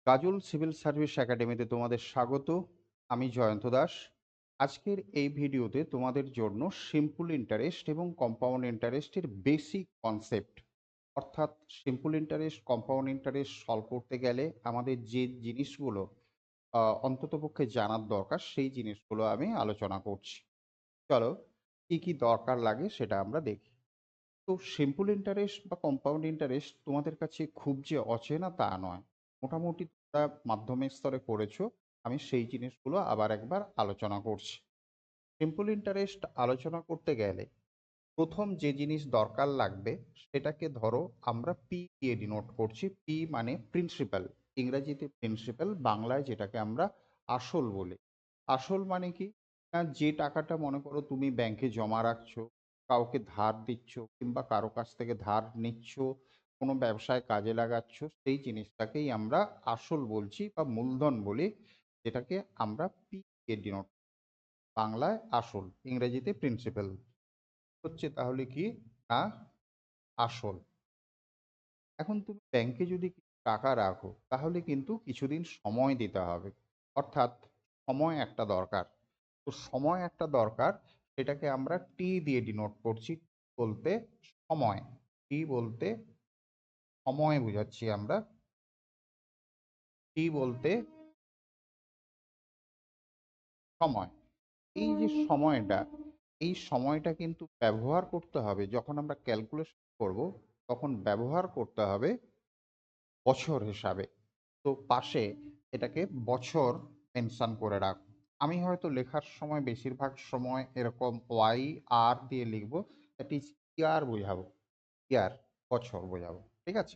কাজল civil service একাডেমিতে তোমাদের স্বাগত। আমি জয়ন্ত দাস। আজকের এই ভিডিওতে তোমাদের জন্য সিম্পল ইন্টারেস্ট এবং কম্পাউন্ড ইন্টারেস্টের বেসিক কনসেপ্ট, অর্থাৎ simple interest, compound interest solve করতে গেলে আমাদের যে জিনিসগুলো অন্ততপক্ষে জানার দরকার, সেই জিনিসগুলো আমি আলোচনা করছি। চলো, কি কি দরকার লাগে সেটা আমরা দেখি। তো সিম্পল ইন্টারেস্ট বা কম্পাউন্ড ইন্টারেস্ট তোমাদের কাছে খুব যে অচেনা তা নয়। মোটামুটি তোমরা মাধ্যমিক স্তরে পড়েছো। আমি সেই জিনিসগুলো আবার একবার আলোচনা করছি। সিম্পল ইন্টারেস্ট আলোচনা করতে গেলে প্রথম যে জিনিস দরকার লাগবে সেটাকে ধরো আমরা পি দিয়ে ডিনোট করছি। পি মানে প্রিন্সিপাল, ইংরেজিতে প্রিন্সিপাল, বাংলায় যেটাকে আমরা আসল বলি। আসল মানে কি না, যে টাকাটা মনে করো তুমি ব্যাংকে জমা রাখছো, কাউকে ধার দিচ্ছ কিংবা কারো কাছ থেকে ধার নিচ্ছ, কোনো ব্যবসায় কাজে লাগাচ্ছ, সেই জিনিসটাকেই আমরা আসল বলছি বা মূলধন বলি, যেটাকে আমরা পি দিয়ে ডিনোট, বাংলায় আসল, ইংরেজিতে প্রিন্সিপাল হচ্ছে তাহলে কি না আসল। এখন তুমি ব্যাংকে যদি কিছু টাকা রাখো তাহলে কিন্তু কিছুদিন সময় দিতে হবে, অর্থাৎ সময় একটা দরকার। তো সময় একটা দরকার, সেটাকে আমরা টি দিয়ে ডিনোট করছি। বলতে সময়, টি বলতে সময় বোঝাচ্ছি আমরা, টি বলতে সময়। এই যে সময়টা, এই সময়টা কিন্তু ব্যবহার করতে হবে যখন আমরা ক্যালকুলেশন করব, তখন ব্যবহার করতে হবে বছর হিসাবে। তো পাশে এটাকে বছর মেনশন করে রাখ। আমি হয়তো লেখার সময় বেশিরভাগ সময় এরকম ওয়াই আর দিয়ে লিখবো, দ্যাট ইজ ইয়ার বোঝাবো, ইয়ার বছর বোঝাবো, ঠিক আছে।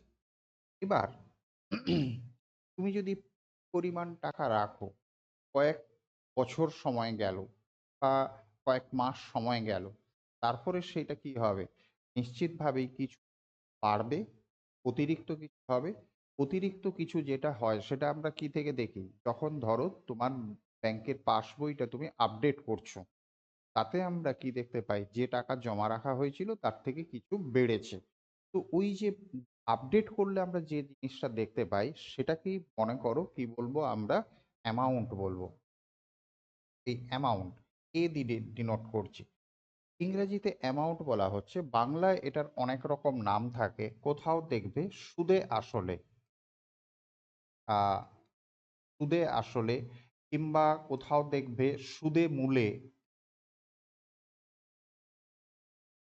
এবার তুমি যদি পরিমাণ টাকা রাখো, কয়েক বছর সময় গেল বা কয়েক মাস সময় গেল, তারপরে সেটা কি হবে, নিশ্চিতভাবেই কিছু বাড়বে, অতিরিক্ত কিছু হবে। অতিরিক্ত কিছু যেটা হয় সেটা আমরা কি থেকে দেখি, যখন ধরো তোমার ব্যাংকের পাসবইটা তুমি আপডেট করছো, তাতে আমরা কি দেখতে পাই, যে টাকা জমা রাখা হয়েছিল তার থেকে কিছু বেড়েছে। তো ওই যে আপডেট করলে আমরা যে জিনিসটা দেখতে পাই সেটাকেই মনে করো কি বলবো আমরা, অ্যামাউন্ট বলবো। এই অ্যামাউন্ট এ দিয়ে ডিনোট করছি। ইংরেজিতে অ্যামাউন্ট বলা হচ্ছে, বাংলায় এটার অনেক রকম নাম থাকে। কোথাও দেখবে সুদে আসলে, আহ, সুদে আসলে, কিংবা কোথাও দেখবে সুদে মূলে,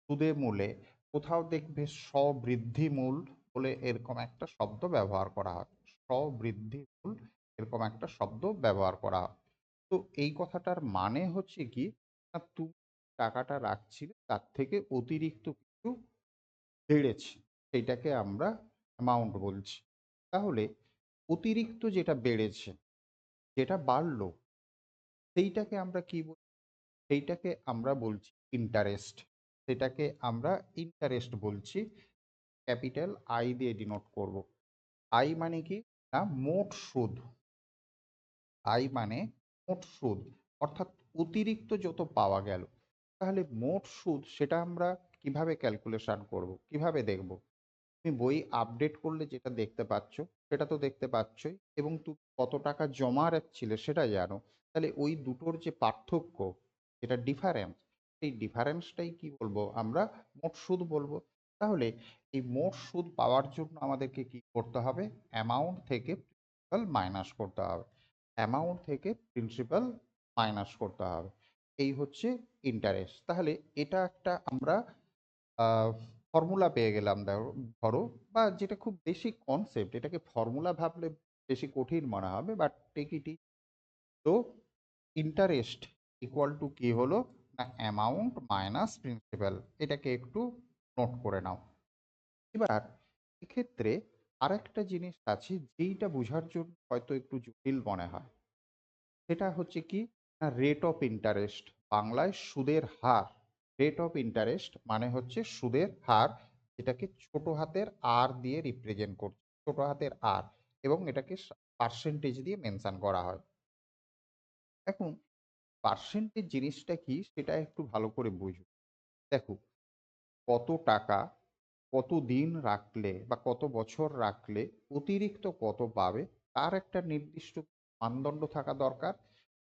সুদে মূলে, কোথাও দেখবে স্ববৃদ্ধি মূল বলে এরকম একটা শব্দ ব্যবহার করা হয়। স্ববৃদ্ধি মূল, এরকম একটা শব্দ ব্যবহার করা হয়। তো এই কথাটার মানে হচ্ছে কি না, তুমি টাকাটা রাখছিলে তার থেকে অতিরিক্ত কিছু বেড়েছে, সেইটাকে আমরা অ্যামাউন্ট বলছি। তাহলে অতিরিক্ত যেটা বেড়েছে, যেটা বাড়লো, সেইটাকে আমরা কি বলছি, সেইটাকে আমরা বলছি ইন্টারেস্ট। সেটাকে আমরা ইন্টারেস্ট বলছি। ক্যাপিটাল আই দিয়ে ডিনোট করব। আই মানে কি না মোট সুদ। আই মানে মোট সুদ, অর্থাৎ অতিরিক্ত যত পাওয়া গেল। তাহলে মোট সুদ সেটা আমরা কিভাবে ক্যালকুলেশন করব, কিভাবে দেখব। তুমি বই আপডেট করলে যেটা দেখতে পাচ্ছ সেটা তো দেখতে পাচ্ছই, এবং তুমি কত টাকা জমা রাখছিলে সেটা জানো। তাহলে ওই দুটোর যে পার্থক্য, যেটা ডিফারেন্স, সেই ডিফারেন্সটাই কি বলবো আমরা, মোট সুদ বলবো। তাহলে এই মোট সুদ পাওয়ার জন্য আমাদেরকে কি করতে হবে, অ্যামাউন্ট থেকে প্রিন্সিপাল মাইনাস করতে হবে। অ্যামাউন্ট থেকে প্রিন্সিপাল মাইনাস করতে হবে। এই হচ্ছে ইন্টারেস্ট। তাহলে এটা একটা আমরা ফর্মুলা পেয়ে গেলাম, ধরো ধরো, বা যেটা খুব বেসিক কনসেপ্ট, এটাকে ফর্মুলা ভাবলে বেশি কঠিন মনে হবে, বাট টেক ইট। তো ইন্টারেস্ট ইকুয়াল টু কি হলো না, অ্যামাউন্ট মাইনাস প্রিন্সিপাল। এটাকে একটু নোট করে নাও। এবার এক্ষেত্রে আরেকটা জিনিস আছে যেইটা বোঝার জন্য হয়তো একটু জটিল মনে হয়, সেটা হচ্ছে কি না রেট অফ ইন্টারেস্ট, বাংলায় সুদের হার। রেট অফ ইন্টারেস্ট মানে হচ্ছে সুদের হার, যেটাকে ছোট হাতের আর দিয়ে রিপ্রেজেন্ট করছে, ছোট হাতের আর, এবং এটাকে পার্সেন্টেজ দিয়ে মেনশন করা হয়। এখন পার্সেন্টেজ জিনিসটা কি সেটা একটু ভালো করে বুঝো। দেখো, কত টাকা কত দিন রাখলে বা কত বছর রাখলে অতিরিক্ত কত পাবে, তার একটা নির্দিষ্ট মানদণ্ড থাকা দরকার।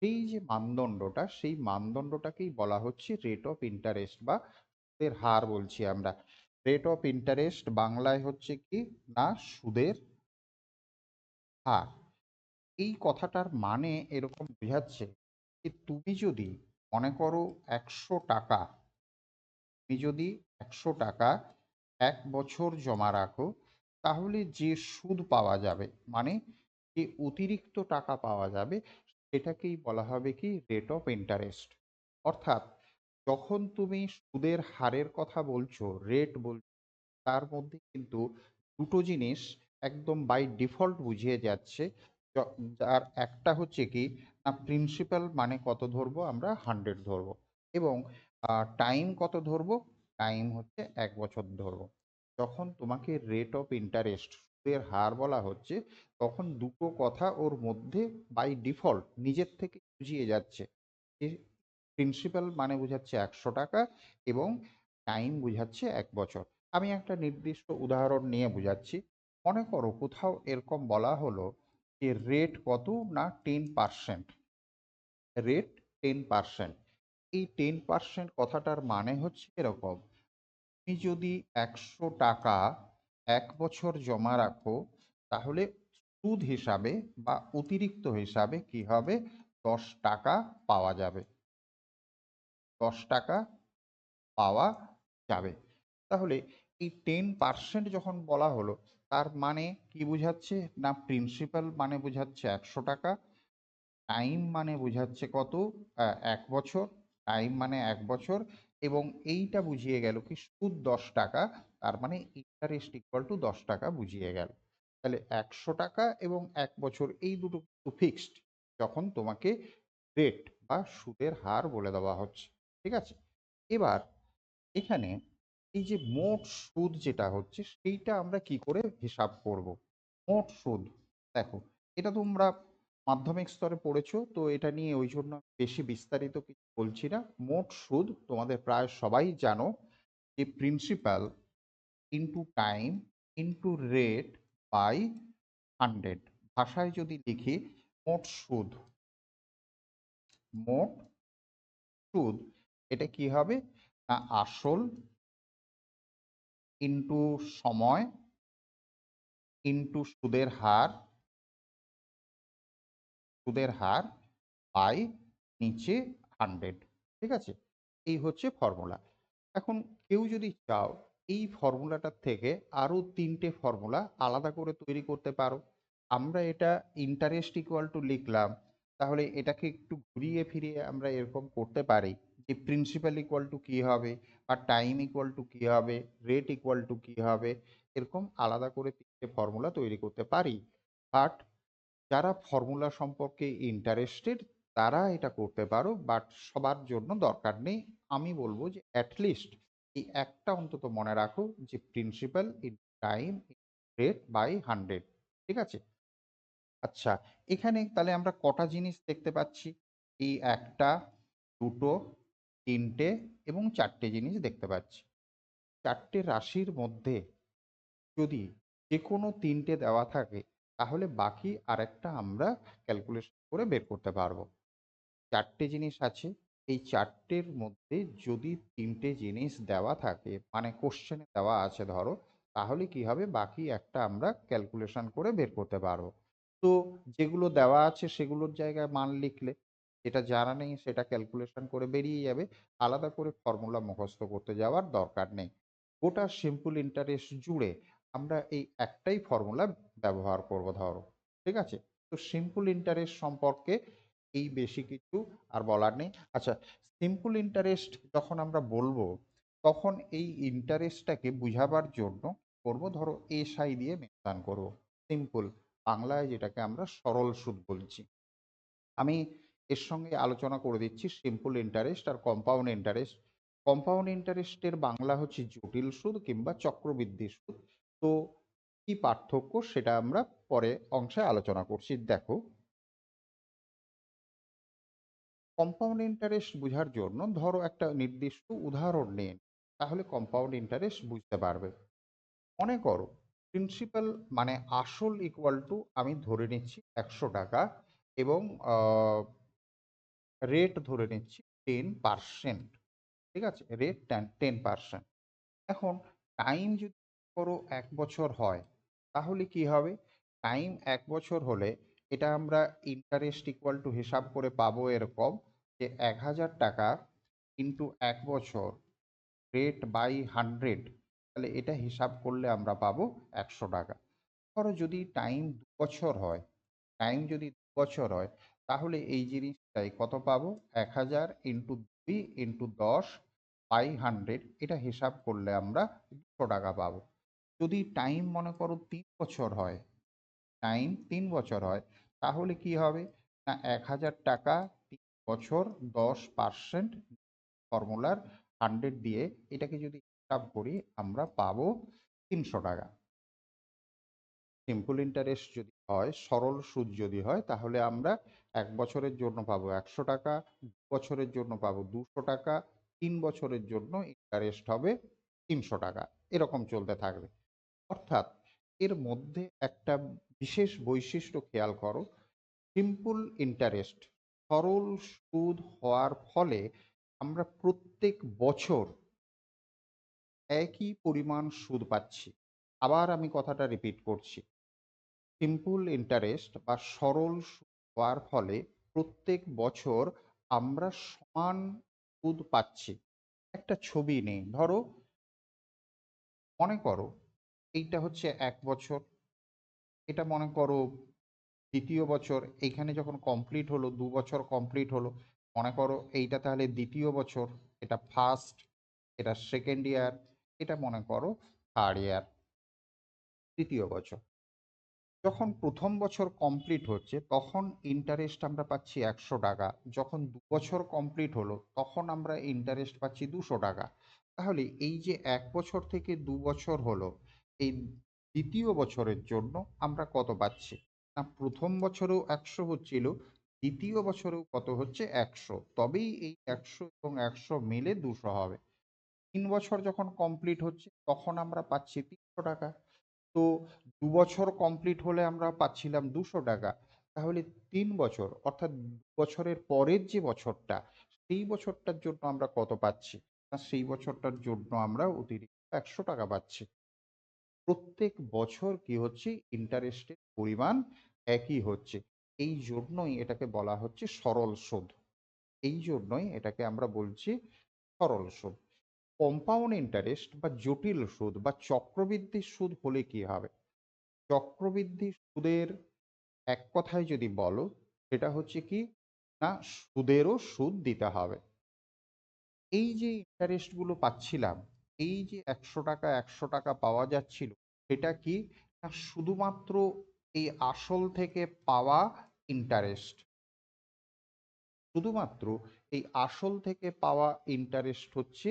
সেই যে মানদণ্ডটা, সেই মানদণ্ডটাকেই বলা হচ্ছে রেট অফ ইন্টারেস্ট বা সুদের হার বলছি আমরা। রেট অফ ইন্টারেস্ট বাংলায় হচ্ছে কি না সুদের হার। এই কথাটার মানে এরকম বোঝাচ্ছে যে তুমি যদি মনে করো ১০০ টাকা, তুমি যদি ১০০ টাকা ১ বছর জমা রাখো, তাহলে যে সুদ পাওয়া যাবে মানে যে অতিরিক্ত টাকা পাওয়া যাবে সেটাকেই বলা হবে কি রেট অফ ইন্টারেস্ট। অর্থাৎ যখন তুমি সুদের হারের কথা বলছো, রেট বলছো, তার মধ্যে কিন্তু দুটো জিনিস একদম বাই ডিফল্ট বুঝিয়ে যাচ্ছে। যার একটা হচ্ছে কি না প্রিন্সিপাল মানে কত ধরবো আমরা 100 ধরবো, এবং টাইম কত ধরবো, টাইম হচ্ছে 1 বছর ধরবো। যখন তোমাকে রেট অফ ইন্টারেস্ট সুদের হার বলা হচ্ছে, তখন দুটো কথা ওর মধ্যে বাই ডিফল্ট নিজের থেকে বুঝিয়ে যাচ্ছে। প্রিন্সিপাল মানে বোঝাচ্ছে ১০০ টাকা এবং টাইম বোঝাচ্ছে 1 বছর। আমি একটা নির্দিষ্ট উদাহরণ নিয়ে বোঝাচ্ছি। মনে করো কোথাও এরকম বলা হলো যে রেট কত না 10%, রেট 10%। এই 10% কথাটার মানে হচ্ছে এরকম, তুমি যদি ১০০ টাকা ১ বছর জমা রাখো, তাহলে সুদ হিসাবে বা অতিরিক্ত হিসাবে কি হবে, ১০ টাকা পাওয়া যাবে, ১০ টাকা পাওয়া যাবে। তাহলে এই 10% যখন বলা হলো, তার মানে কি বোঝাচ্ছে না প্রিন্সিপাল মানে বোঝাচ্ছে ১০০ টাকা, টাইম মানে বোঝাচ্ছে কত ১ বছর, টাইম মানে ১ বছর, এবং এইটা বুঝিয়ে গেল কি সুদ ১০ টাকা, তার মানে ইন্টারেস্ট ইকুয়াল টু ১০ টাকা বুঝিয়ে গেল। তাহলে ১০০ টাকা এবং ১ বছর এই দুটো কিন্তু ফিক্সড যখন তোমাকে রেট বা সুদের হার বলে দেওয়া হচ্ছে। ঠিক আছে, এবার এখানে এই যে মোট সুদ যেটা হচ্ছে সেইটা আমরা কি করে হিসাব করব। মোট সুদ, দেখো এটা তোমরা মাধ্যমিক স্তরে পড়েছো, তো এটা নিয়ে ওই জন্য বেশি বিস্তারিত কিছু বলছি না। মোট সুদ তোমাদের প্রায় সবাই জানো যে principal into time into rate by 100। ভাষায় যদি লিখি মোট সুদ, মোট সুদ এটা কি হবে না আসল ইন্টু সময় ইন্টু সুদের হার, সুদের হার বাই নিচে 100। ঠিক আছে, এই হচ্ছে ফর্মুলা। এখন কেউ যদি চাও এই ফর্মুলাটার থেকে আরো 3টে ফর্মুলা আলাদা করে তৈরি করতে পারো। আমরা এটা ইন্টারেস্ট ইকুয়াল টু লিখলাম, তাহলে এটাকে একটু ঘুরিয়ে ফিরিয়ে আমরা এরকম করতে পারি যে প্রিন্সিপাল ইকুয়াল টু কী হবে, আর টাইম ইকুয়াল টু কী হবে, রেট ইকুয়াল টু কী হবে, এরকম আলাদা করে 3টে ফর্মুলা তৈরি করতে পারি। বাট যারা ফর্মুলা সম্পর্কে ইন্টারেস্টেড তারা এটা করতে পারো, বাট সবার জন্য দরকার নেই। আমি বলবো যে অ্যাটলিস্ট এই একটা অন্তত মনে রাখো যে principal in time rate by 100। ঠিক আছে, আচ্ছা, এখানে তাহলে আমরা কটা জিনিস দেখতে পাচ্ছি, এই একটা, দুটো, তিনটে এবং চারটে জিনিস দেখতে পাচ্ছি। চারটে রাশির মধ্যে যদি যে কোনো তিনটে দেওয়া থাকে, তাহলে বাকি আরেকটা আমরা ক্যালকুলেশন করে বের করতে পারবো। চারটে জিনিস আছে, এই চারটের মধ্যে যদি তিনটে জিনিস দেওয়া থাকে মানে কোশ্চেনে দেওয়া আছে ধরো, তাহলে কি হবে বাকি একটা আমরা ক্যালকুলেশন করে বের করতে পারবো। তো যেগুলো দেওয়া আছে সেগুলোর জায়গায় মান লিখলে, যেটা জানা নেই সেটা ক্যালকুলেশন করে বেরিয়ে যাবে। আলাদা করে ফর্মুলা মুখস্থ করতে যাওয়ার দরকার নেই। গোটা সিম্পল ইন্টারেস্ট জুড়ে আমরা এই একটাই ফর্মুলা ব্যবহার করব ধরো। ঠিক আছে, তো সিম্পল ইন্টারেস্ট সম্পর্কে এই বেশি কিছু আর বলার নেই। আচ্ছা, সিম্পল ইন্টারেস্ট যখন আমরা বলবো, তখন এই ইন্টারেস্টটাকে বুঝাবার জন্য করব ধরো এসআই দিয়ে মেনশন করব, সিম্পল বাংলায় যেটাকে আমরা সরল সুদ বলছি। আমি এর সঙ্গে আলোচনা করে দিচ্ছি সিম্পল ইন্টারেস্ট আর কম্পাউন্ড ইন্টারেস্ট। কম্পাউন্ড ইন্টারেস্টের বাংলা হচ্ছে জটিল সুদ কিংবা চক্রবৃদ্ধি সুদ। তো কি পার্থক্য সেটা আমরা পরে অংশে আলোচনা করছি। দেখো, কম্পাউন্ড ইন্টারেস্ট বোঝার জন্য ধরো একটা নির্দিষ্ট উদাহরণ নিন, তাহলে কম্পাউন্ড ইন্টারেস্ট বুঝতে পারবে। মনে করো প্রিন্সিপাল মানে আসল ইকুয়াল টু আমি ধরে নিচ্ছি ১০০ টাকা এবং রেট ধরে নিচ্ছি 10%। ঠিক আছে, রেট 10%। এখন টাইম যদি করো ১ বছর হয় তাহলে কি হবে? টাইম ১ বছর হলে এটা আমরা ইন্টারেস্ট ইকুয়াল টু হিসাব করে পাবো এরকম যে ১০০০ টাকা ইন্টু ১ বছর রেট বাই 100, তাহলে এটা হিসাব করলে আমরা পাবো ১০০ টাকা। ধরো যদি টাইম ২ বছর হয়, টাইম যদি ২ বছর হয় তাহলে এই জিনিসটাই কত পাবো? ১০০০ ইন্টু ২ ইন্টু ১০ বাই 100, এটা হিসাব করলে আমরা ২০০ টাকা পাবো। যদি টাইম মনে করো ৩ বছর হয়, টাইম ৩ বছর হয় তাহলে কি হবে? না ১০০০ টাকা ৩ বছর ১০% ফর্মুলার 100 দিয়ে এটাকে যদি হিসাব করি আমরা পাবো ৩০০ টাকা। সিম্পল ইন্টারেস্ট যদি হয়, সরল সুদ যদি হয়, তাহলে আমরা ১ বছরের জন্য পাবো ১০০ টাকা, ২ বছরের জন্য পাবো ২০০ টাকা, ৩ বছরের জন্য ইন্টারেস্ট হবে ৩০০ টাকা। এরকম চলতে থাকবে। অর্থাৎ এর মধ্যে একটা বিশেষ বৈশিষ্ট্য খেয়াল করো, সিম্পল ইন্টারেস্ট সরল সুদ হওয়ার ফলে আমরা প্রত্যেক বছর একই পরিমাণ সুদ পাচ্ছি। আবার আমি কথাটা রিপিট করছি, সিম্পল ইন্টারেস্ট বা সরল সুদ হওয়ার ফলে প্রত্যেক বছর আমরা সমান সুদ পাচ্ছি। একটা ছবি নেই, ধরো মনে করো এইটা হচ্ছে ১ বছর, এটা মনে করো দ্বিতীয় বছর, এইখানে যখন কমপ্লিট হলো ২ বছর কমপ্লিট হলো, মনে করো এইটা তাহলে দ্বিতীয় বছর, এটা ফার্স্ট, এটা সেকেন্ড ইয়ার, এটা মনে করো থার্ড ইয়ার, তৃতীয় বছর। যখন প্রথম বছর কমপ্লিট হচ্ছে তখন ইন্টারেস্ট আমরা পাচ্ছি ১০০ টাকা, যখন ২ বছর কমপ্লিট হলো তখন আমরা ইন্টারেস্ট পাচ্ছি ২০০ টাকা। তাহলে এই যে ১ বছর থেকে ২ বছর হলো, এই দ্বিতীয় বছরের জন্য আমরা কত পাচ্ছি? না প্রথম বছরেও ১০০ হচ্ছিল, দ্বিতীয় বছরেও কত হচ্ছে? ১০০, তবেই এই ১০০ এবং ১০০ মিলে ২০০ হবে। ৩ বছর যখন কমপ্লিট হচ্ছে তখন আমরা পাচ্ছি ৩০০ টাকা। তো ২ বছর কমপ্লিট হলে আমরা পাচ্ছিলাম ২০০ টাকা। তাহলে ৩ বছর অর্থাৎ ২ বছরের পরের যে বছরটা, সেই বছরটার জন্য আমরা কত পাচ্ছি? না সেই বছরটার জন্য আমরা অতিরিক্ত ১০০ টাকা পাচ্ছি। প্রত্যেক বছর কি হচ্ছে? ইন্টারেস্টের পরিমাণ একই হচ্ছে। এই জন্যই এটাকে বলা হচ্ছে সরল সুদ। এই জন্যই এটাকে আমরা বলছি সরল সুদ। কম্পাউন্ড ইন্টারেস্ট বা জটিল সুদ বা চক্রবৃদ্ধি সুদ হলে কি হবে? চক্রবৃদ্ধি সুদের এক কথায় যদি বলো, সেটা হচ্ছে কি? না সুদেরও সুদ দিতে হবে। এই যে ইন্টারেস্টগুলো পাচ্ছিলাম, এই যে ১০০ টাকা ১০০ টাকা পাওয়া যাচ্ছিল, সেটা কি? না শুধুমাত্র এই আসল থেকে পাওয়া ইন্টারেস্ট। শুধুমাত্র এই আসল থেকে পাওয়া ইন্টারেস্ট হচ্ছে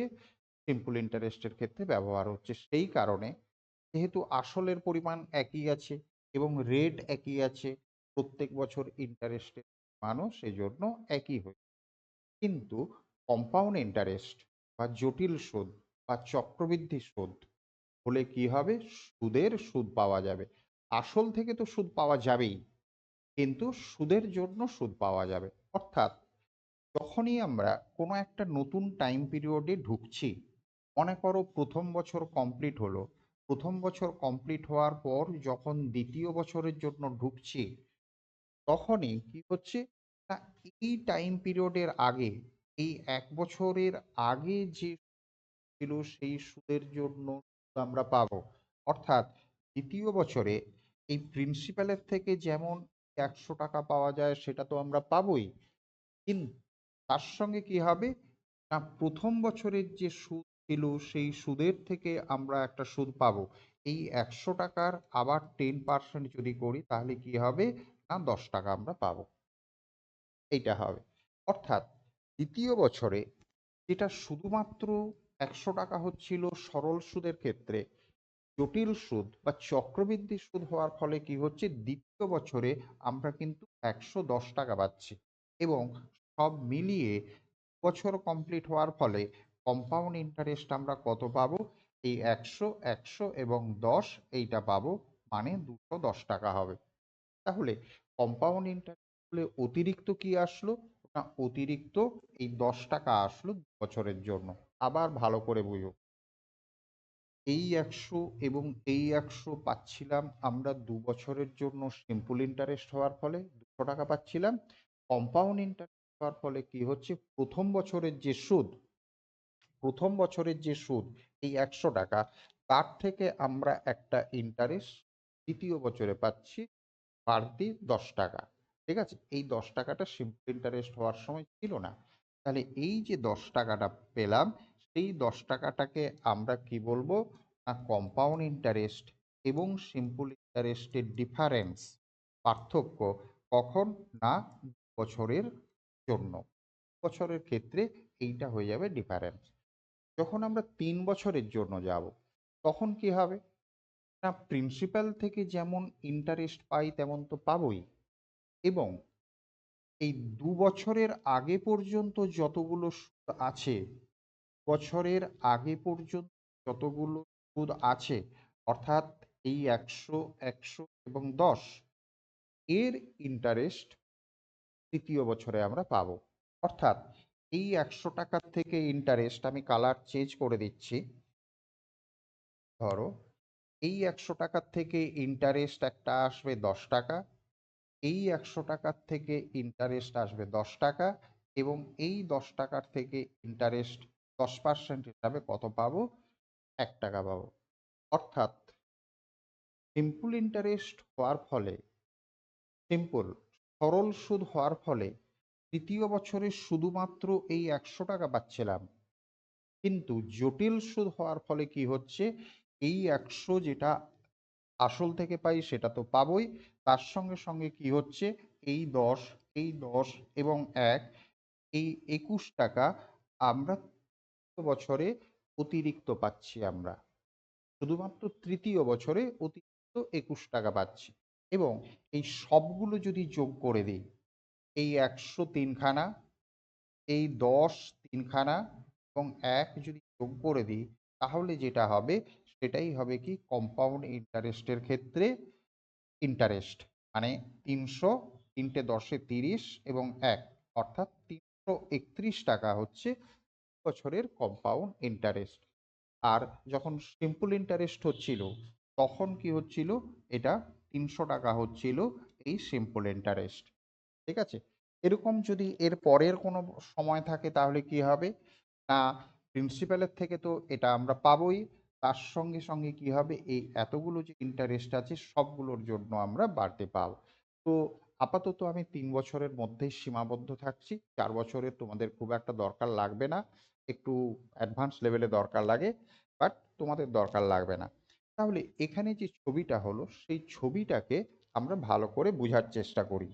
সিম্পল ইন্টারেস্টের ক্ষেত্রে ব্যবহার হচ্ছে। সেই কারণে যেহেতু আসলের পরিমাণ একই আছে এবং রেট একই আছে, প্রত্যেক বছর ইন্টারেস্টের মানও সেজন্য একই হয়েছে। কিন্তু কম্পাউন্ড ইন্টারেস্ট বা জটিল সুদ বা চক্রবৃদ্ধি সুদ হলে কি হবে? সুদের সুদ পাওয়া যাবে। আসল থেকে তো সুদ পাওয়া যাবেই, কিন্তু সুদের জন্য সুদ পাওয়া যাবে। অর্থাৎ যখনই আমরা কোনো একটা নতুন টাইম পিরিয়ডে ঢুকছি, মনে করো প্রথম বছর কমপ্লিট হলো, প্রথম বছর কমপ্লিট হওয়ার পর যখন দ্বিতীয় বছরের জন্য ঢুকছি, তখনই কি হচ্ছে? না এই টাইম পিরিয়ডের আগে, এই ১ বছরের আগে যে ছিল সেই সুদের জন্য সুদ আমরা পাবো। অর্থাৎ দ্বিতীয় বছরে এই প্রিন্সিপালের থেকে যেমন ১০০ টাকা পাওয়া যায় সেটা তো আমরা পাবোই, কিন্তু তার সঙ্গে কি হবে? না প্রথম বছরের যে সুদ ছিল সেই সুদের থেকে আমরা একটা সুদ পাবো। এই ১০০ টাকার আবার 10% যদি করি তাহলে কি হবে? না ১০ টাকা আমরা পাবো। এইটা হবে। অর্থাৎ দ্বিতীয় বছরে যেটা শুধুমাত্র ১০০ টাকা হচ্ছিল সরল সুদের ক্ষেত্রে, জটিল সুদ বা চক্রবৃদ্ধি সুদ হওয়ার ফলে কি হচ্ছে? দ্বিতীয় বছরে আমরা কিন্তু ১১০ টাকা পাচ্ছি এবং সব মিলিয়ে বছর কমপ্লিট হওয়ার ফলে কম্পাউন্ড ইন্টারেস্ট আমরা কত পাবো? এই ১০০, ১০০ এবং ১০ এইটা পাবো, মানে ২১০ টাকা হবে। তাহলে কম্পাউন্ড ইন্টারেস্ট হলে অতিরিক্ত কি আসলো? না, অতিরিক্ত এই ১০ টাকা আসলো ২ বছরের জন্য। আবার ভালো করে বুঝো, এই ১০০ এবং এই ১০০ পাচ্ছিলাম আমরা ২ বছরের জন্য সিম্পল ইন্টারেস্ট হওয়ার ফলে ২০০ টাকা পাচ্ছিলাম। কম্পাউন্ড ইন্টারেস্ট হওয়ার ফলে কি হচ্ছে, প্রথম বছরের যে সুদ এই ১০০ টাকা, তার থেকে আমরা একটা ইন্টারেস্ট দ্বিতীয় বছরে পাচ্ছি বাড়তি ১০ টাকা। ঠিক আছে? এই ১০ টাকাটা সিম্পল ইন্টারেস্ট হওয়ার সময় ছিল না। তাহলে এই যে ১০ টাকাটা পেলাম, সেই ১০ টাকাটাকে আমরা কি বলবো? না, কম্পাউন্ড ইন্টারেস্ট এবং সিম্পল ইন্টারেস্টের ডিফারেন্স, পার্থক্য কখন? না, বছরের জন্য। বছরের ক্ষেত্রে এইটা হয়ে যাবে ডিফারেন্স। যখন আমরা ৩ বছরের জন্য যাব, তখন কি হবে? না, প্রিন্সিপাল থেকে যেমন ইন্টারেস্ট পাই তেমন তো পাবোই, এবং এই ২ বছরের আগে পর্যন্ত যতগুলো সুদ আছে, বছরের আগে পর্যন্ত যতগুলো সুদ আছে, অর্থাৎ এই ১০০, ১০০ এবং ১০, এর ইন্টারেস্ট তৃতীয় বছরে আমরা পাবো। অর্থাৎ এই ১০০ টাকার থেকে ইন্টারেস্ট, আমি কালার চেঞ্জ করে দিচ্ছি, ধরো এই ১০০ টাকার থেকে ইন্টারেস্ট একটা আসবে ১০ টাকা, এই ১০০ টাকার থেকে ইন্টারেস্ট আসবে ১০ টাকা, এবং এই ১০ টাকার থেকে ইন্টারেস্ট ১০% হিসাবে কত পাবো? ১ টাকা পাবো। অর্থাৎ সিম্পল ইন্টারেস্ট হওয়ার ফলে, সিম্পল সরল সুদ হওয়ার ফলে তৃতীয় বছরে শুধুমাত্র এই ১০০ টাকা পাচ্ছিলাম, কিন্তু জটিল সুদ হওয়ার ফলে কি হচ্ছে, এই ১০০ যেটা আসল থেকে পাই সেটা তো পাবোই, তার সঙ্গে সঙ্গে কি হচ্ছে, এই ১০, এই ১০ এবং ১, এই ২১ টাকা আমরা বছরে অতিরিক্ত পাচ্ছি আমরা। শুধুমাত্র তৃতীয় বছরে অতিরিক্ত ২১ টাকা পাচ্ছি। এবং এই সবগুলো যদি যোগ করে দিই, এই ১০০ তিনখানা, এই ১০ তিনখানা এবং ১ যদি যোগ করে দিই, তাহলে যেটা হবে সেটাই হবে কি, কম্পাউন্ড ইন্টারেস্টের ক্ষেত্রে ইন্টারেস্ট, মানে ৩০০, ৩টে ১০-এ ৩০ এবং ১, অর্থাৎ ৩৩১ টাকা হচ্ছে বছরের কম্পাউন্ড ইন্টারেস্ট। আর যখন সিম্পল ইন্টারেস্ট হচ্ছিল, তখন কি হচ্ছিল, এটা ৩০০ টাকা হচ্ছিল এই সিম্পল ইন্টারেস্ট। ঠিক আছে? এরকম যদি এর পরের কোনো সময় থাকে তাহলে কি হবে? না, প্রিন্সিপালের থেকে তো এটা আমরা পাবোই। তার সঙ্গে, সঙ্গে কি হবে? এই এতগুলো যে ইন্টারেস্ট আছে সবগুলোর জন্য আমরা বাড়তি পাবো। তো আপাতত আমি ৩ বছরের মধ্যেই সীমাবদ্ধ থাকছি। ৪ বছরের তোমাদের খুব একটা দরকার লাগবে না। একটু অ্যাডভান্স লেভেলে দরকার লাগে, বাট তোমাদের দরকার লাগবে না। তাহলে এখানে যে ছবিটা হলো, সেই ছবিটাকে আমরা ভালো করে বুঝার চেষ্টা করি।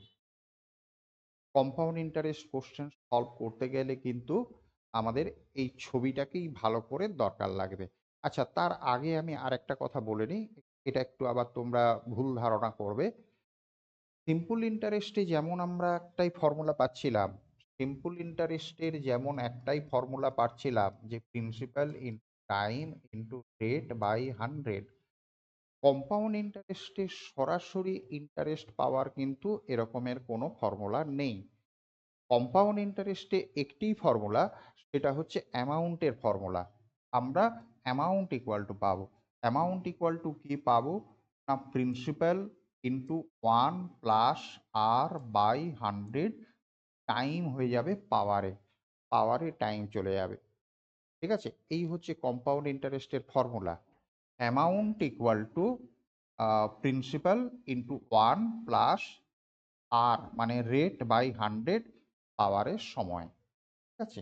কম্পাউন্ড ইন্টারেস্ট কোশ্চেন সলভ করতে গেলে কিন্তু আমাদের এই ছবিটাকেই ভালো করে দরকার লাগবে। আচ্ছা, তার আগে আমি আরেকটা কথা বলে নিই, এটা একটু আবার তোমরা ভুল ধারণা করবে। সিম্পল ইন্টারেস্টে যেমন আমরা একটাই ফর্মুলা পাচ্ছিলাম, সিম্পল ইন্টারেস্টের যেমন একটাই ফর্মুলা পাচ্ছিলাম যে principal in time into rate by 100, compound ইন্টারেস্টে সরাসরি ইন্টারেস্ট পাওয়ার কিন্তু এরকমের কোনো ফর্মুলা নেই। কম্পাউন্ড ইন্টারেস্টে একটিই ফর্মুলা, সেটা হচ্ছে অ্যামাউন্টের ফর্মুলা। আমরা অ্যামাউন্ট ইকুয়াল টু পাবো। অ্যামাউন্ট ইকুয়াল টু কি পাবো? না, principal into 1 plus R by 100, time হয়ে যাবে পাওয়ারে, পাওয়ারে টাইম চলে যাবে। ঠিক আছে? এই হচ্ছে কম্পাউন্ড ইন্টারেস্টের formula. Amount equal to principal into 1 plus R, মানে রেট বাই 100 পাওয়ারের সময়। ঠিক আছে?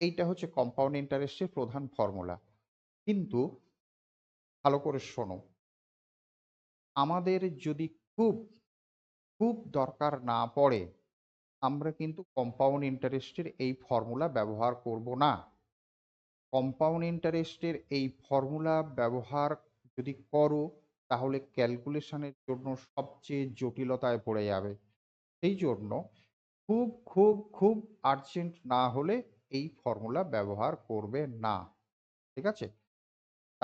এইটা হচ্ছে কম্পাউন্ড ইন্টারেস্টের প্রধান ফর্মুলা। কিন্তু ভালো করে শোনো, আমাদের যদি খুব খুব দরকার না পড়ে, আমরা কিন্তু কম্পাউন্ড ইন্টারেস্টের এই ফর্মুলা ব্যবহার করব না। কম্পাউন্ড ইন্টারেস্টের এই ফর্মুলা ব্যবহার যদি করো, তাহলে ক্যালকুলেশনের জন্য সবচেয়ে জটিলতায় পড়ে যাবে। সেই জন্য খুব খুব খুব আর্জেন্ট না হলে এই ফর্মুলা ব্যবহার করবে না। ঠিক আছে?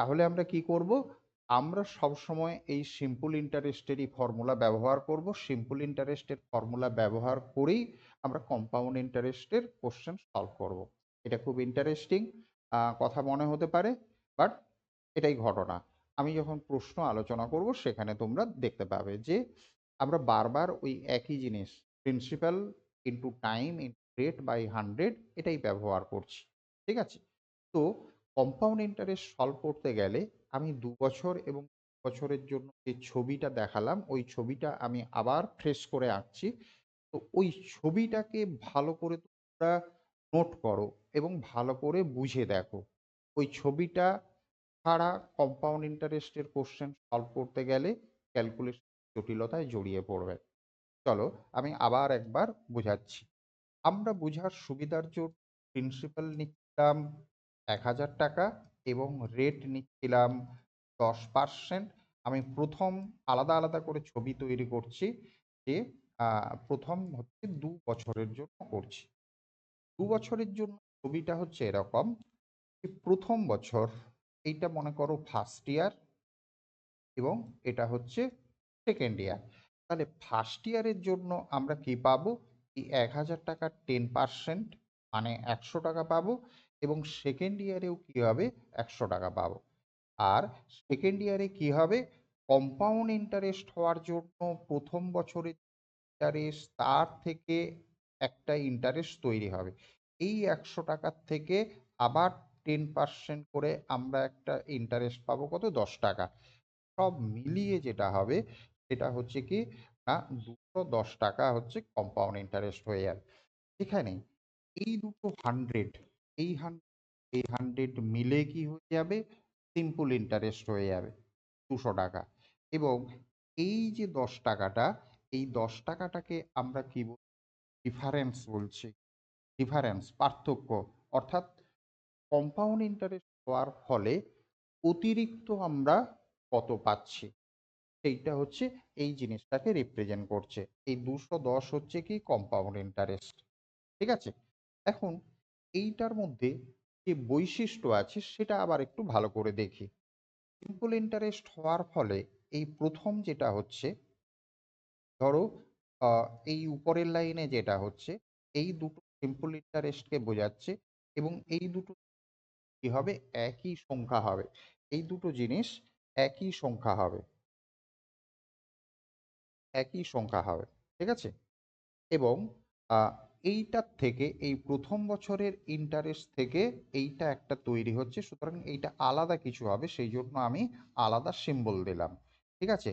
তাহলে আমরা কি করব? আমরা সবসময় এই সিম্পল ইন্টারেস্টেরই ফর্মুলা ব্যবহার করব। সিম্পল ইন্টারেস্টের ফর্মুলা ব্যবহার করেই আমরা কম্পাউন্ড ইন্টারেস্টের কোশ্চেন সলভ করব। এটা খুব ইন্টারেস্টিং কথা মনে হতে পারে, বাট এটাই ঘটনা। আমি যখন প্রশ্ন আলোচনা করব সেখানে তোমরা দেখতে পাবে যে আমরা বারবার ওই একই জিনিস principal into time into rate by 100 এটাই ব্যবহার করছি। ঠিক আছে? তো কম্পাউন্ড ইন্টারেস্ট সলভ করতে গেলে আমি ২ বছর এবং বছরের জন্য যে ছবিটা দেখালাম ওই ছবিটা আমি আবার ট্রেস করে আঁকছি। তো ওই ছবিটাকে ভালো করে তোমরা নোট করো এবং ভালো করে বুঝে দেখো। ওই ছবিটা ছাড়া কম্পাউন্ড ইন্টারেস্টের কোশ্চেন সলভ করতে গেলে ক্যালকুলেশন জটিলতায় জড়িয়ে পড়বে। চলো আমি আবার একবার বোঝাচ্ছি। আমরা বোঝার সুবিধার জন্য প্রিন্সিপাল নিচ্ছিলাম ১,০০০ টাকা এবং রেট নিচ্ছিলাম 10%। আমি প্রথম আলাদা আলাদা করে ছবি তৈরি করছি যে প্রথম হচ্ছে ২ বছরের জন্য করছি। ২ বছরের জন্য ছবিটা হচ্ছে এরকম যে প্রথম বছর এইটা মনে করো ফার্স্ট ইয়ার এবং এটা হচ্ছে সেকেন্ড ইয়ার। তাহলে ফার্স্ট ইয়ারের জন্য আমরা কি পাবো? এই ১,০০০ টাকার 10% মানে ১০০ টাকা পাবো এবং সেকেন্ড ইয়ারেও কি হবে? ১০০ টাকা পাবো। আর সেকেন্ড ইয়ারে কি হবে? কম্পাউন্ড ইন্টারেস্ট হওয়ার জন্য প্রথম বছরের ইন্টারেস্ট তার থেকে একটা ইন্টারেস্ট তৈরি হবে। এই ১০০ টাকার থেকে আবার 10% করে আমরা একটা ইন্টারেস্ট পাবো কত? ১০ টাকা। সব মিলিয়ে যেটা হবে সেটা হচ্ছে কি না ২১০ টাকা হচ্ছে কম্পাউন্ড ইন্টারেস্ট হয়ে যাবে। এখানে এই দুটো হান্ড্রেড এই এই 100 মিলে কি হয়ে যাবে? সিম্পল ইন্টারেস্ট হয়ে যাবে ২০০ টাকা। এবং এই যে ১০ টাকাটা এই ১০ টাকাটাকে আমরা কি ডিফারেন্স বলছি। ডিফারেন্স পার্থক্য, অর্থাৎ কম্পাউন্ড ইন্টারেস্ট হওয়ার ফলে অতিরিক্ত আমরা কত পাচ্ছি সেইটা হচ্ছে এই জিনিসটাকে রিপ্রেজেন্ট করছে। এই ২১০ হচ্ছে কি কম্পাউন্ড ইন্টারেস্ট। ঠিক আছে? এখন এইটার মধ্যে যে বৈশিষ্ট্য আছে সেটা আবার একটু ভালো করে দেখি। সিম্পল ইন্টারেস্ট হওয়ার ফলে এই প্রথম যেটা হচ্ছে ধরো আ এই উপরের লাইনে যেটা হচ্ছে এই দুটো সিম্পল ইন্টারেস্টকে বোঝাচ্ছে এবং এই দুটো কি হবে? একই সংখ্যা হবে। এই দুটো জিনিস একই সংখ্যা হবে। একই সংখ্যা হবে। ঠিক আছে? এবং আ এইটার থেকে এই প্রথম বছরের ইন্টারেস্ট থেকে এইটা একটা তৈরি হচ্ছে। সুতরাং এইটা আলাদা কিছু হবে। সেইজন্য আমি আলাদা সিম্বল দিলাম। ঠিক আছে?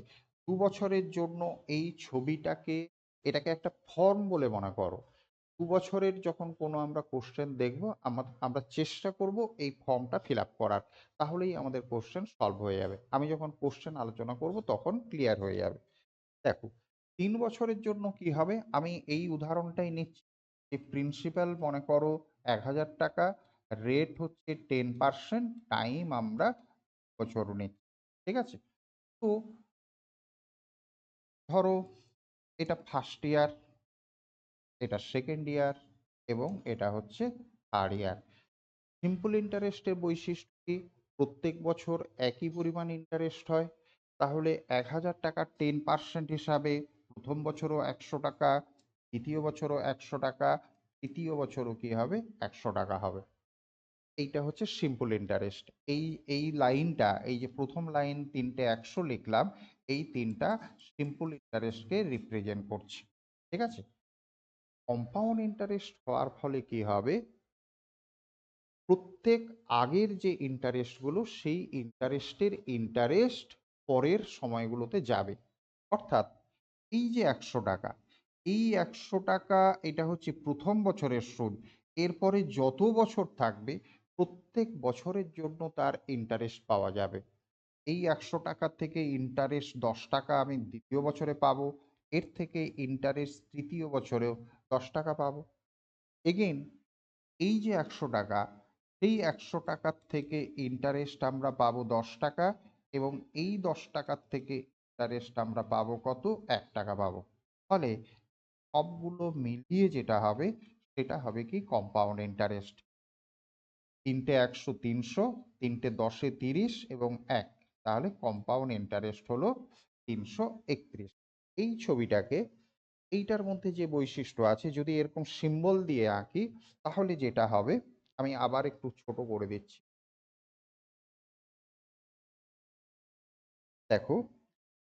২ বছরের জন্য এই ছবিটাকে এটাকে একটা ফর্ম বলে মনে করো। ২ বছরের যখন কোনো আমরা কোশ্চেন দেখব আমরা চেষ্টা করব এই ফর্মটা ফিল আপ করার। তাহলেই আমাদের কোশ্চেন সলভ হয়ে যাবে। আমি যখন কোশ্চেন আলোচনা করব তখন ক্লিয়ার হয়ে যাবে। দেখো ৩ বছরের জন্য কি হবে? আমি এই উদাহরণটাই নিচ্ছি যে প্রিন্সিপাল মনে করো ১,০০০ টাকা, রেট হচ্ছে 10%, টাইম আমরা বছর নিচ্ছি। ঠিক আছে? তো ধরো এটা ফার্স্ট ইয়ার, এটা সেকেন্ড ইয়ার এবং এটা হচ্ছে থার্ড ইয়ার। সিম্পল ইন্টারেস্টের বৈশিষ্ট্য কি? প্রত্যেক বছর একই পরিমাণ ইন্টারেস্ট হয়। তাহলে ১,০০০ টাকার 10% হিসাবে প্রথম বছরও ১০০ টাকা, দ্বিতীয় বছরও ১০০ টাকা, তৃতীয় বছরও কি হবে? ১০০ টাকা হবে। এইটা হচ্ছে সিম্পল ইন্টারেস্ট। এই লাইনটা এই যে প্রথম লাইন ৩টে ১০০ লিখলাম, এই ৩টা সিম্পল ইন্টারেস্টকে রিপ্রেজেন্ট করছে। ঠিক আছে? কম্পাউন্ড ইন্টারেস্ট হওয়ার ফলে কি হবে? প্রত্যেক আগের যে ইন্টারেস্টগুলো সেই ইন্টারেস্টের ইন্টারেস্ট পরের সময়গুলোতে যাবে। অর্থাৎ এই যে ১০০ টাকা, এই ১০০ টাকা এটা হচ্ছে প্রথম বছরের সুদ। এরপরে যত বছর থাকবে প্রত্যেক বছরের জন্য তার ইন্টারেস্ট পাওয়া যাবে। এই ১০০ টাকা থেকে ইন্টারেস্ট ১০ টাকা আমি দ্বিতীয় বছরে পাবো। এর থেকে ইন্টারেস্ট তৃতীয় বছরেও ১০ টাকা পাবো। এগেইন এই যে ১০০ টাকা, সেই ১০০ টাকার থেকে ইন্টারেস্ট আমরা পাবো ১০ টাকা এবং এই ১০ টাকার থেকে ইন্টারেস্ট আমরা পাবো কত? ১ টাকা পাবো। ফলে সবগুলো মিলিয়ে যেটা হবে সেটা হবে কি কম্পাউন্ড ইন্টারেস্ট। তিনটে 100 300, তিনটে 10-এ 30 এবং 1, তাহলে কম্পাউন্ড ইন্টারেস্ট হলো 331। এই ছবিটাকে এইটার মধ্যে যে বৈশিষ্ট্য আছে যদি এরকম সিম্বল দিয়ে আঁকি তাহলে যেটা হবে, আমি আবার একটু ছোট করে দিচ্ছি। দেখো,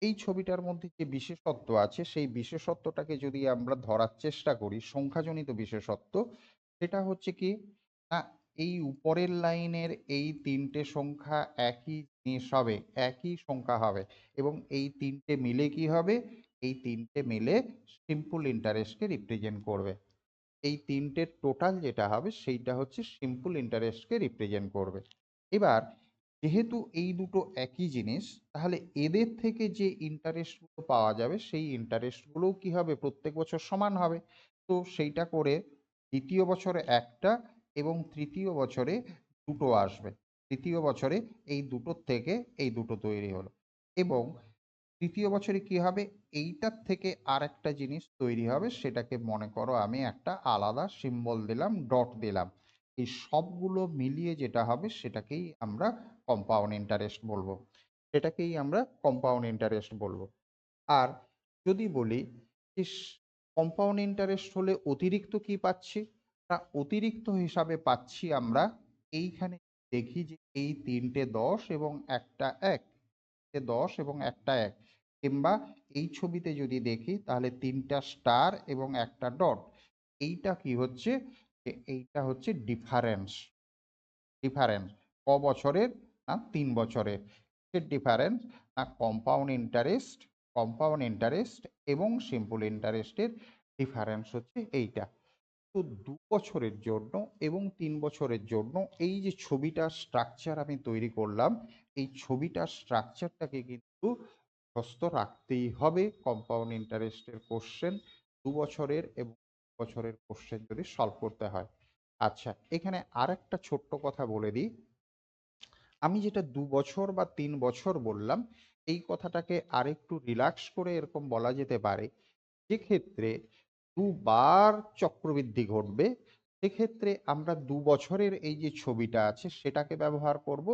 এই ছবিটার মধ্যে যে বিশেষত্ব আছে সেই বিশেষত্বটাকে যদি আমরা ধরার চেষ্টা করি, সংখ্যাজনিত বিশেষত্ব, সেটা হচ্ছে কি না, এই উপরের লাইনের এই তিনটে সংখ্যা একই জিনিস হবে, একই সংখ্যা হবে, এবং এই তিনটে মিলে কি হবে, এই তিনটে মিলে সিম্পল ইন্টারেস্টকে রিপ্রেজেন্ট করবে। এই তিনটের টোটাল যেটা হবে সেইটা হচ্ছে সিম্পল ইন্টারেস্টকে রিপ্রেজেন্ট করবে। এবার যেহেতু এই দুটো একই জিনিস, তাহলে এদের থেকে যে ইন্টারেস্টগুলো পাওয়া যাবে সেই ইন্টারেস্টগুলোও কি হবে, প্রত্যেক বছর সমান হবে। তো সেইটা করে দ্বিতীয় বছরে একটা এবং তৃতীয় বছরে দুটো আসবে। তৃতীয় বছরে এই দুটোর থেকে এই দুটো তৈরি হলো, এবং তৃতীয় বছরে কি হবে, এইটার থেকে আর একটা জিনিস তৈরি হবে, সেটাকে মনে করো আমি একটা আলাদা সিম্বল দিলাম, ডট দিলাম। এই সবগুলো মিলিয়ে যেটা হবে সেটাকেই আমরা কম্পাউন্ড ইন্টারেস্ট বলবো, সেটাকেই আমরা কম্পাউন্ড ইন্টারেস্ট বলবো। আর যদি বলি যে কম্পাউন্ড ইন্টারেস্ট হলে অতিরিক্ত কি পাচ্ছি, তা অতিরিক্ত হিসাবে পাচ্ছি আমরা এইখানে দেখি যে এই তিনটে 10 এবং একটা 1, 10 এবং একটা 1, কিংবা এই ছবিতে যদি দেখি তাহলে তিনটা স্টার এবং একটা ডট। এইটা কি হচ্ছে, যে এইটা হচ্ছে ডিফারেন্স। ডিফারেন্স ক বছরের, না 3 বছরের। ডিফারেন্স না কম্পাউন্ড ইন্টারেস্ট, কম্পাউন্ড ইন্টারেস্ট এবং সিম্পল ইন্টারেস্টের ডিফারেন্স হচ্ছে এইটা। তো 2 বছরের জন্য এবং 3 বছরের জন্য এই যে ছবিটার স্ট্রাকচার আমি তৈরি করলাম, এই ছবিটার স্ট্রাকচারটাকে কিন্তু মুখস্থ রাখতেই হবে কম্পাউন্ড ইন্টারেস্টের কোশ্চেন 2 বছরের এবং 3 বছরের কোশ্চেন যদি সলভ করতে হয়। আচ্ছা, এখানে আর একটা ছোট্ট কথা বলে দিই। আমি যেটা 2 বছর বা 3 বছর বললাম, এই কথাটাকে আরেকটু রিল্যাক্স করে এরকম বলা যেতে পারে, যেক্ষেত্রে দুবার চক্রবৃদ্ধি ঘটবে সেক্ষেত্রে আমরা 2 বছরের এই যে ছবিটা আছে সেটাকে ব্যবহার করব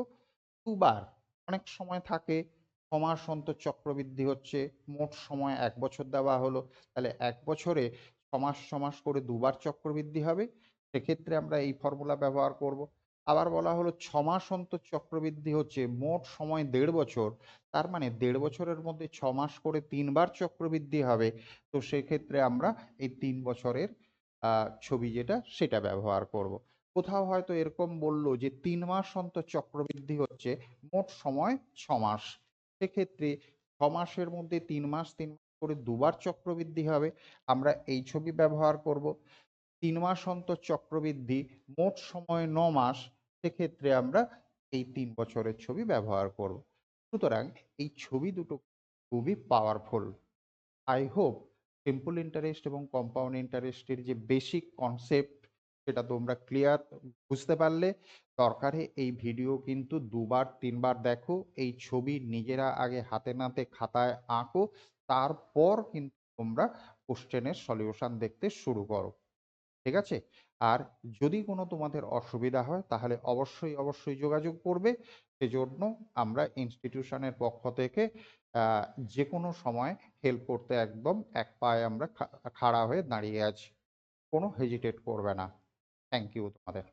দুবার। অনেক সময় থাকে 6 মাস অন্তর চক্রবৃদ্ধি হচ্ছে, মোট সময় 1 বছর দেওয়া হলো, তাহলে 1 বছরে 6 মাস 6 মাস করে দুবার চক্রবৃদ্ধি হবে, সেক্ষেত্রে আমরা এই ফর্মুলা ব্যবহার করব। আবার বলা হলো 6 মাস অন্তর চক্রবৃদ্ধি হচ্ছে, মোট সময় 1.5 বছর, তার মানে 1.5 বছরের মধ্যে 6 মাস করে 3বার চক্রবৃদ্ধি হবে, তো সেক্ষেত্রে আমরা এই 3 বছরের ছবি যেটা সেটা ব্যবহার করব। কোথাও হয়তো এরকম বলল যে 3 মাস অন্তর চক্রবৃদ্ধি হচ্ছে, মোট সময় 6 মাস, সেক্ষেত্রে 6 মাসের মধ্যে 3 মাস 3 মাস করে দুবার চক্রবৃদ্ধি হবে, আমরা এই ছবি ব্যবহার করব। 3 মাস অন্তর চক্রবৃদ্ধি, মোট সময় 9 মাস, সেক্ষেত্রে আমরা এই 3 বছরের ছবি ব্যবহার করব। সুতরাং এই ছবি দুটো খুবই powerful. I hope simple interest এবং কম্পাউন্ড ইন্টারেস্টের যে বেসিক কনসেপ্ট সেটা তোমরা ক্লিয়ার বুঝতে পারলে। দরকারে এই ভিডিও কিন্তু 2বার 3বার দেখো, এই ছবি নিজেরা আগে হাতে নাতে খাতায় আঁকো, তারপর কিন্তু তোমরা কোশ্চেনের সলিউশন দেখতে শুরু করো। ঠিক আছে? আর যদি কোনো তোমাদের অসুবিধা হয় তাহলে অবশ্যই অবশ্যই যোগাযোগ করবে। সেজন্য আমরা ইনস্টিটিউশনের পক্ষ থেকে আহ, যে কোনো সময় হেল্প করতে একদম এক পায়ে আমরা খাড়া হয়ে দাঁড়িয়ে আছি। কোনো হেজিটেট করবে না। থ্যাংক ইউ তোমাদের।